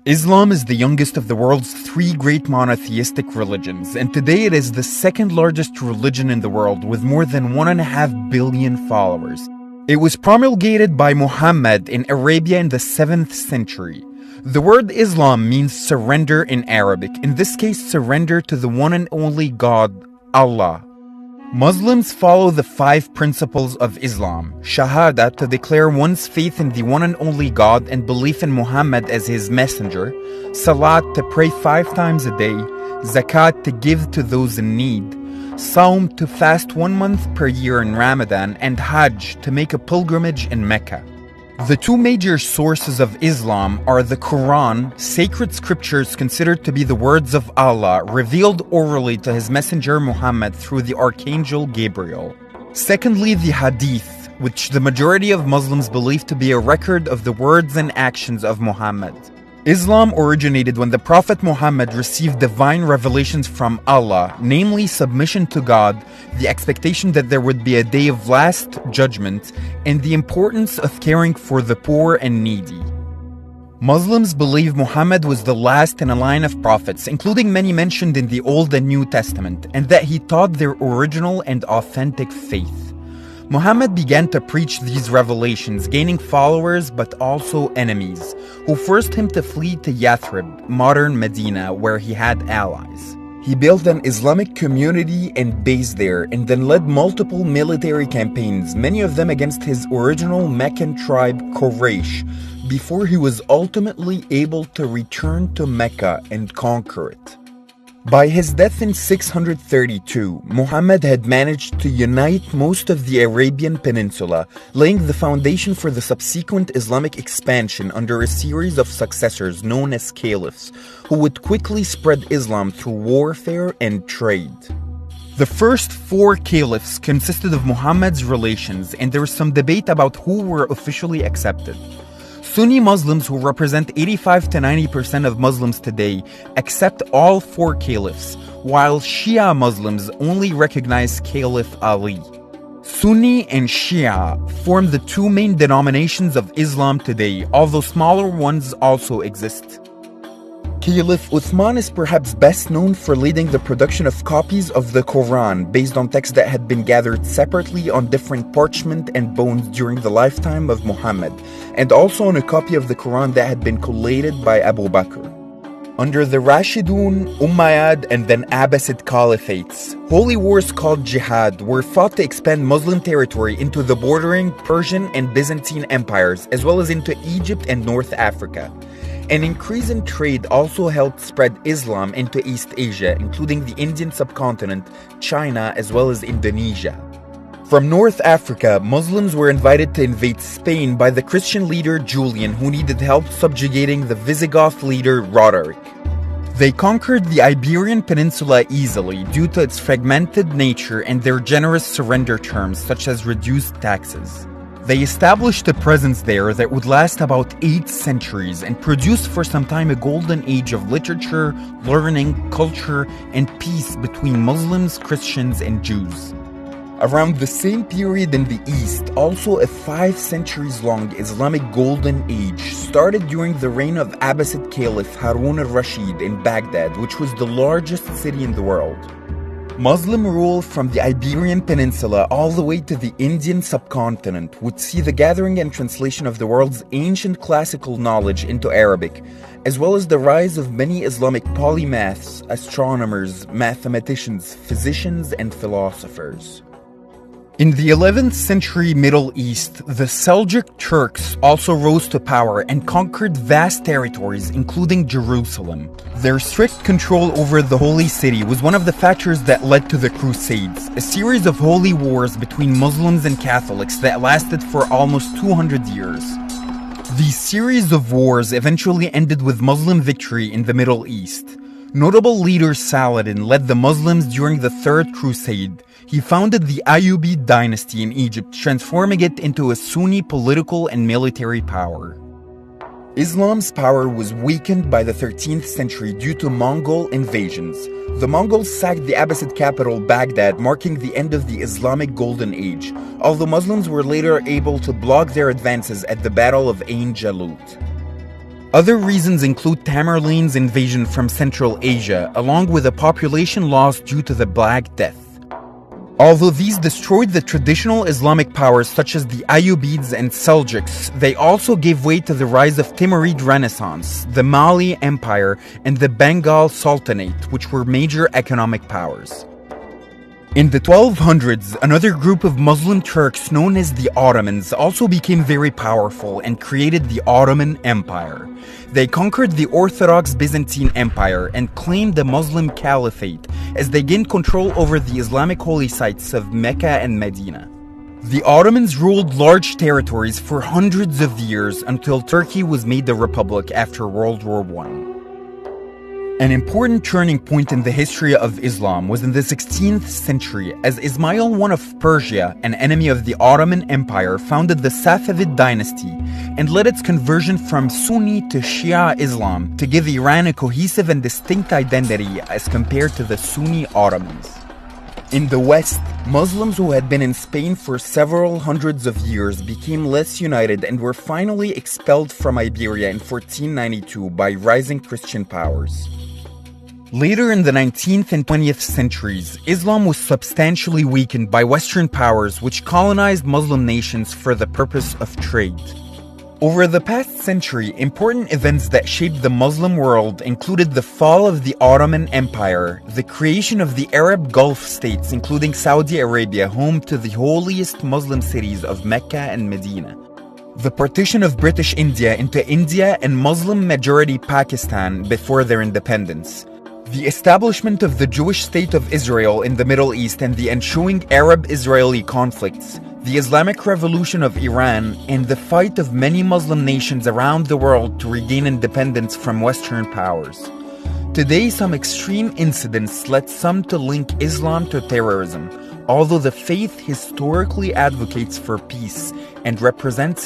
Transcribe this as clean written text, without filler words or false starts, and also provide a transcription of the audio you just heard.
Islam is the youngest of the world's three great monotheistic religions, and today it is the second largest religion in the world with more than 1.5 billion followers. It was promulgated by Muhammad in Arabia in the 7th century. The word Islam means surrender in Arabic, in this case surrender to the one and only God, Allah. Muslims follow the 5 principles of Islam: Shahada, to declare one's faith in the one and only God and belief in Muhammad as his messenger; Salat, to pray 5 times a day; Zakat, to give to those in need; Sawm, to fast 1 month per year in Ramadan; and Hajj, to make a pilgrimage in Mecca. The 2 major sources of Islam are the Quran, sacred scriptures considered to be the words of Allah, revealed orally to his messenger Muhammad through the archangel Gabriel. Secondly, the Hadith, which the majority of Muslims believe to be a record of the words and actions of Muhammad. Islam originated when the Prophet Muhammad received divine revelations from Allah, namely submission to God, the expectation that there would be a day of last judgment, and the importance of caring for the poor and needy. Muslims believe Muhammad was the last in a line of prophets, including many mentioned in the Old and New Testament, and that he taught their original and authentic faith. Muhammad began to preach these revelations, gaining followers but also enemies, who forced him to flee to Yathrib, modern Medina, where he had allies. He built an Islamic community and base there, and then led multiple military campaigns, many of them against his original Meccan tribe Quraysh, before he was ultimately able to return to Mecca and conquer it. By his death in 632, Muhammad had managed to unite most of the Arabian Peninsula, laying the foundation for the subsequent Islamic expansion under a series of successors known as caliphs, who would quickly spread Islam through warfare and trade. The first 4 caliphs consisted of Muhammad's relations, and there was some debate about who were officially accepted. Sunni Muslims, who represent 85 to 90% of Muslims today, accept all 4 caliphs, while Shia Muslims only recognize Caliph Ali. Sunni and Shia form the 2 main denominations of Islam today, although smaller ones also exist. Caliph Uthman is perhaps best known for leading the production of copies of the Quran based on texts that had been gathered separately on different parchment and bones during the lifetime of Muhammad, and also on a copy of the Quran that had been collated by Abu Bakr. Under the Rashidun, Umayyad, and then Abbasid caliphates, holy wars called jihad were fought to expand Muslim territory into the bordering Persian and Byzantine empires, as well as into Egypt and North Africa. An increase in trade also helped spread Islam into East Asia, including the Indian subcontinent, China, as well as Indonesia. From North Africa, Muslims were invited to invade Spain by the Christian leader Julian, who needed help subjugating the Visigoth leader Roderick. They conquered the Iberian Peninsula easily due to its fragmented nature and their generous surrender terms, such as reduced taxes. They established a presence there that would last about 8 centuries and produced for some time a golden age of literature, learning, culture, and peace between Muslims, Christians, and Jews. Around the same period in the East, also a 5 centuries long Islamic golden age started during the reign of Abbasid Caliph Harun al-Rashid in Baghdad, which was the largest city in the world. Muslim rule from the Iberian Peninsula all the way to the Indian subcontinent would see the gathering and translation of the world's ancient classical knowledge into Arabic, as well as the rise of many Islamic polymaths, astronomers, mathematicians, physicians, and philosophers. In the 11th century Middle East, the Seljuk Turks also rose to power and conquered vast territories, including Jerusalem. Their strict control over the Holy City was one of the factors that led to the Crusades, a series of holy wars between Muslims and Catholics that lasted for almost 200 years. These series of wars eventually ended with Muslim victory in the Middle East. Notable leader Saladin led the Muslims during the Third Crusade. He founded the Ayyubid dynasty in Egypt, transforming it into a Sunni political and military power. Islam's power was weakened by the 13th century due to Mongol invasions. The Mongols sacked the Abbasid capital Baghdad, marking the end of the Islamic Golden Age, although Muslims were later able to block their advances at the Battle of Ain Jalut. Other reasons include Tamerlane's invasion from Central Asia, along with a population loss due to the Black Death. Although these destroyed the traditional Islamic powers such as the Ayyubids and Seljuks, they also gave way to the rise of Timurid Renaissance, the Mali Empire, and the Bengal Sultanate, which were major economic powers. In the 1200s, another group of Muslim Turks known as the Ottomans also became very powerful and created the Ottoman Empire. They conquered the Orthodox Byzantine Empire and claimed the Muslim Caliphate as they gained control over the Islamic holy sites of Mecca and Medina. The Ottomans ruled large territories for hundreds of years until Turkey was made a republic after World War I. An important turning point in the history of Islam was in the 16th century as Ismail I of Persia, an enemy of the Ottoman Empire, founded the Safavid dynasty and led its conversion from Sunni to Shia Islam to give Iran a cohesive and distinct identity as compared to the Sunni Ottomans. In the West, Muslims who had been in Spain for several hundreds of years became less united and were finally expelled from Iberia in 1492 by rising Christian powers. Later in the 19th and 20th centuries, Islam was substantially weakened by Western powers which colonized Muslim nations for the purpose of trade. Over the past century, important events that shaped the Muslim world included the fall of the Ottoman Empire, the creation of the Arab Gulf states including Saudi Arabia, home to the holiest Muslim cities of Mecca and Medina, the partition of British India into India and Muslim-majority Pakistan before their independence, the establishment of the Jewish state of Israel in the Middle East and the ensuing Arab-Israeli conflicts, the Islamic Revolution of Iran, and the fight of many Muslim nations around the world to regain independence from Western powers. Today, some extreme incidents led some to link Islam to terrorism, although the faith historically advocates for peace and represents a